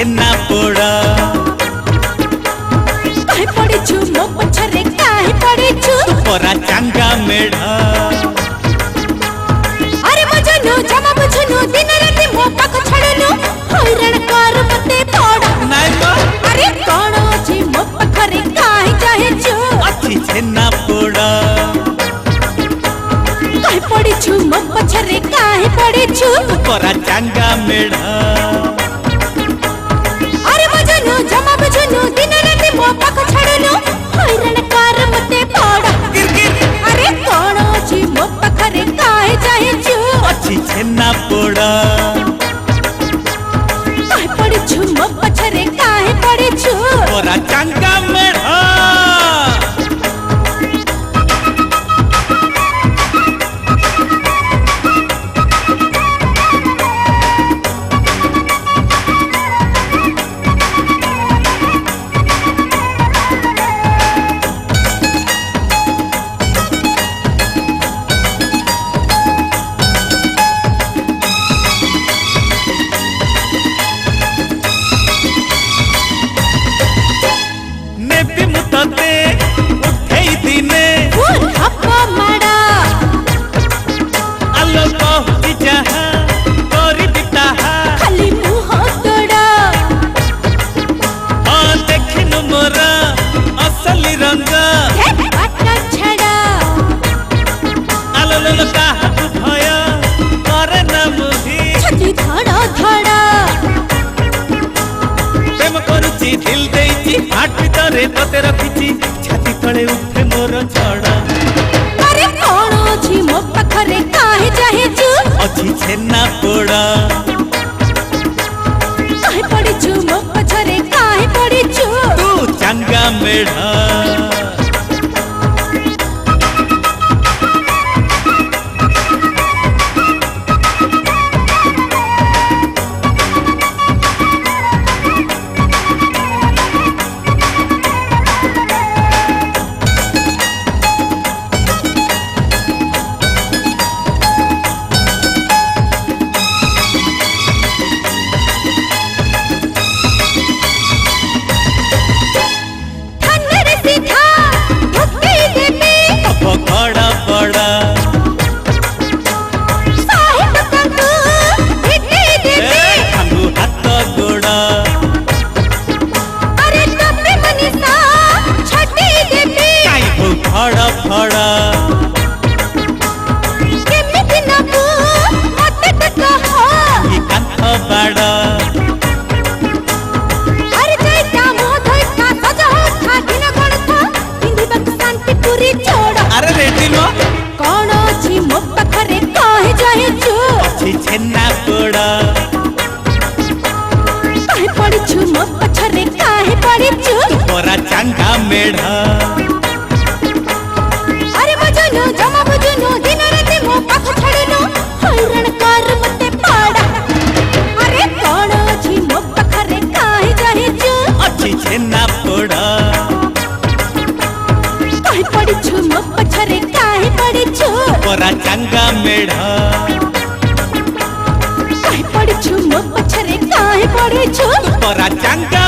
छेना पोड़ा काहे पड़ीछु मो पछरे काहे पड़ीछु परा चांगा मेढ़ा अरे मजनू जमा बुझनु दिन राति मो पाख छड़नु हैरान कर मते पड़ा नाय बा अरे कोन अछि मो पखरे काहे चाहेछु अच्छी छेना पोड़ा काहे पड़ीछु मो पछरे काहे पड़ीछु परा चांगा मेढ़ा अरे मजनू जमा बुझनु दिन राति मो पाख छड़नु हैरान कर मते पड़ा अरे कोन अछि मो पखरे काहे चाहेछु अच्छी छेना पोड़ा काहे पड़ीछु मो पछरे काहे पड़ीछु परा चांगा मेढ़ा दिल देइची हाट भीतरे तते रखिची छाती तळे उठे मोर छड़ा अरे कोन अछि मो पखरे काहे चाहेछु अच्छी छेना पोड़ा काहे पड़ीछु मो पछरे काहे पड़ीछु तू चांगा मेढ़ा फड़ा फड़ा केमिति नबु मते कह ये कांथ बाड़ा अरे जैता मो धोइता सजा था दिन गणथा पिंदिबक शांति पूरी छोड़ अरे रेडी लो कोन अछि मो पखरे काहे चाहेछु अच्छी छेना पोड़ा काहे पड़ीछु मो पछरे काहे पड़ीछु परा चांगा मेढ़ा जमा बुझनु दिन राति मो पाख छड़नु हैरान कर मते पड़ा अरे कोन अछि मो पखरे काहे चाहेछु अच्छी छेना पोड़ा काहे पड़ीछु मो पछरे काहे पड़ीछु परा चांगा मेढ़ा काहे पड़ीछु मो पछरे काहे पड़ीछु परा चांगा